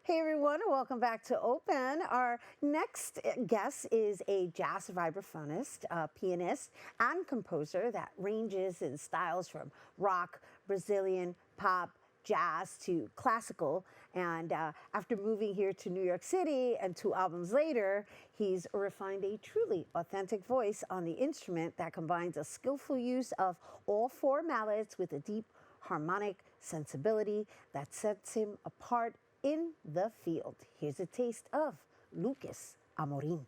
Hey everyone, welcome back to Open. Our next guest is a jazz vibraphonist, pianist, and composer that ranges in styles from rock, Brazilian, pop, jazz to classical. And after moving here to New York City and 2 albums later, he's refined a truly authentic voice on the instrument that combines a skillful use of all four mallets with a deep harmonic sensibility that sets him apart in the field. Here's a taste of Lucas Amorim.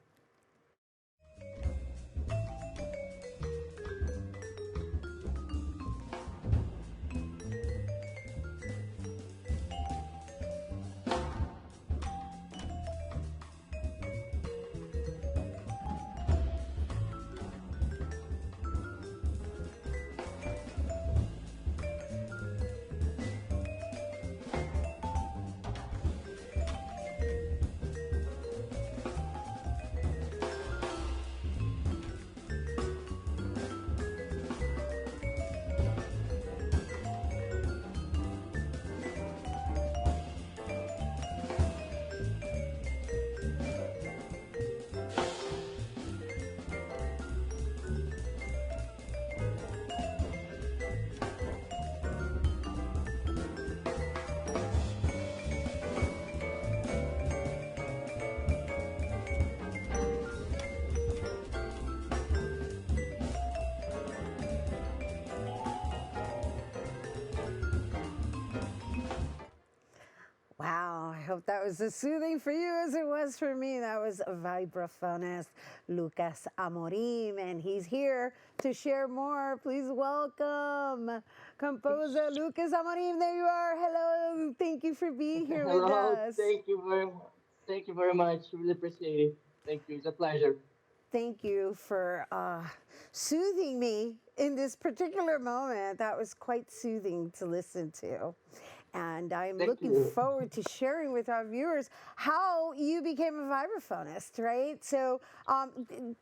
Wow, I hope that was as soothing for you as it was for me. That was vibraphonist Lucas Amorim, and he's here to share more. Please welcome composer Lucas Amorim. There you are. Hello. Thank you for being here with Hello, us. thank you very much. Thank you very much. Really appreciate it. Thank you. It's a pleasure. Thank you for soothing me in this particular moment. That was quite soothing to listen to. And I'm Thank looking you. forward to sharing with our viewers how you became a vibraphonist, right? So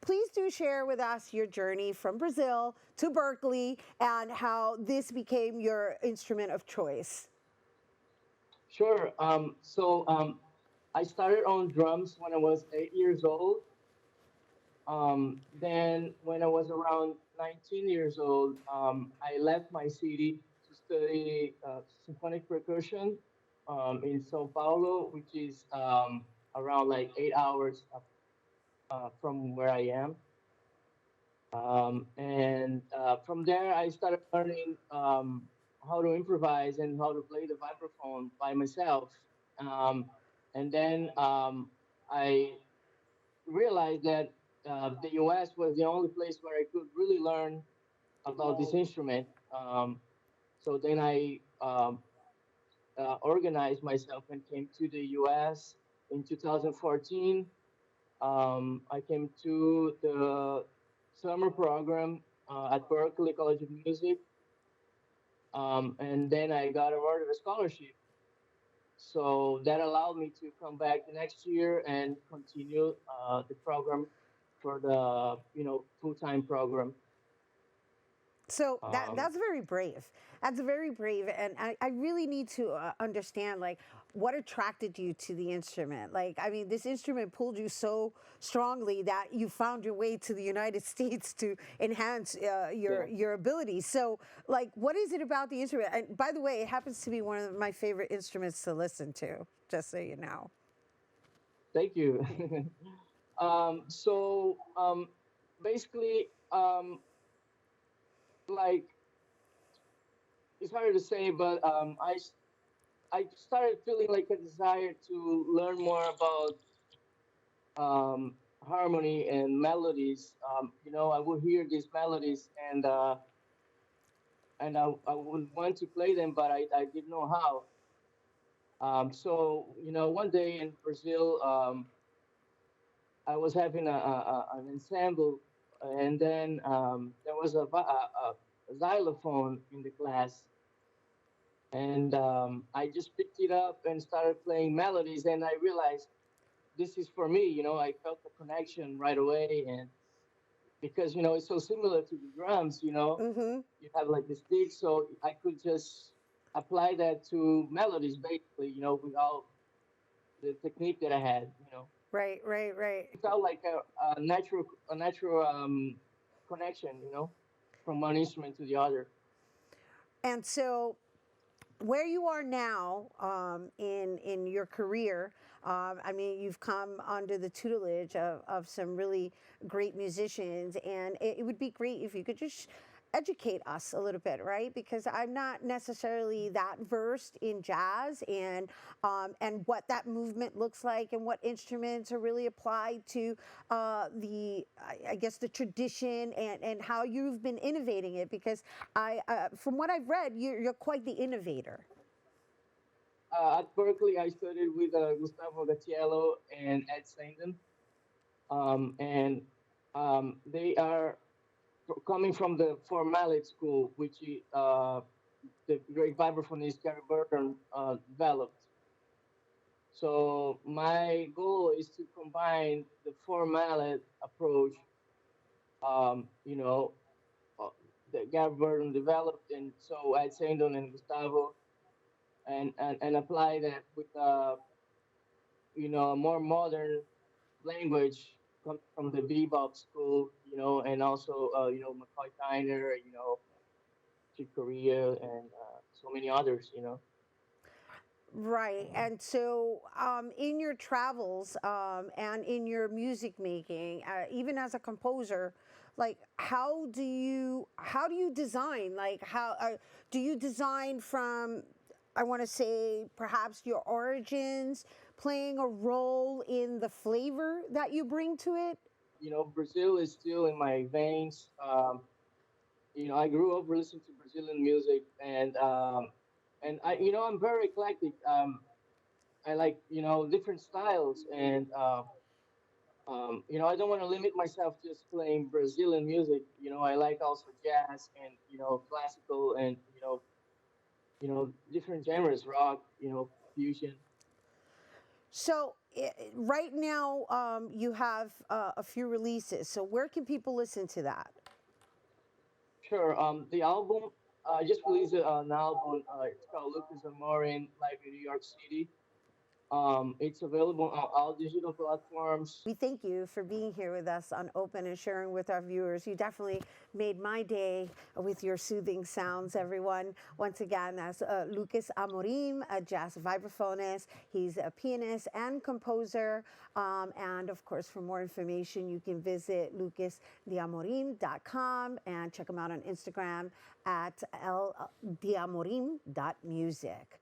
please do share with us your journey from Brazil to Berkeley and how this became your instrument of choice. Sure. I started on drums when I was 8 years old. Then when I was around 19 years old, I left my city to study symphonic percussion in Sao Paulo, which is around like 8 hours from where I am. From there, I started learning how to improvise and how to play the vibraphone by myself. Um, and then I realized that the US was the only place where I could really learn about this instrument. So then I organized myself and came to the US in 2014. I came to the summer program at Berklee College of Music, and then I got awarded a scholarship. So that allowed me to come back the next year and continue the program for the full-time program. So Um, that's very brave. That's very brave, and I really need to understand like what attracted you to the instrument. Like, I mean, this instrument pulled you so strongly that you found your way to the United States to enhance yeah, your abilities. So, like, what is it about the instrument? And by the way, it happens to be one of my favorite instruments to listen to. Just so you know. thank you. um, so um, basically, like it's hard to say, but I started feeling like a desire to learn more about harmony and melodies. I would hear these melodies and I would want to play them, but I didn't know how. So one day in Brazil, I was having an ensemble, and then there was a xylophone in the class, and I just picked it up and started playing melodies, and I realized this is for me. I felt the connection right away, and because it's so similar to the drums. Mm-hmm. You have like the stick, so I could just apply that to melodies basically. Without the technique that I had. Right, right, right. It felt like a natural connection, from one instrument to the other. And so, where you are now in your career, I mean, you've come under the tutelage of some really great musicians, and it would be great if you could just educate us a little bit, right? Because I'm not necessarily that versed in jazz and what that movement looks like and what instruments are really applied to I guess the tradition and how you've been innovating it. Because from what I've read, you're quite the innovator. At Berkeley, I studied with Gustavo Gatiello and Ed Sandon, and they are coming from the formality school, which the great vibraphonist Gary Burton developed. So my goal is to combine the formality approach, um, you know, uh, that Gary Burton developed, and so Ed Sandon and Gustavo, and apply that with a more modern language coming from the bebop school, and also McCoy Tyner, Chick Corea, and so many others. Right. And so, in your travels and in your music making, even as a composer, like how do you design? Like how do you design from? I want to say perhaps your origins playing a role in the flavor that you bring to it. Brazil is still in my veins. I grew up listening to Brazilian music, and I'm very eclectic. I like different styles, and I don't want to limit myself just playing Brazilian music. I like also jazz and classical and different genres, rock, fusion. So right now you have a few releases. So where can people listen to that? Sure. The album I just released an album. It's called Lucas Deamorim, Live in New York City. It's available on all digital platforms. We thank you for being here with us on Open and sharing with our viewers. You definitely made my day with your soothing sounds, everyone. Once again, that's Lucas Amorim, a jazz vibraphonist. He's a pianist and composer. And of course, for more information, you can visit lucasdeamorim.com and check him out on Instagram at ldiamorim.music.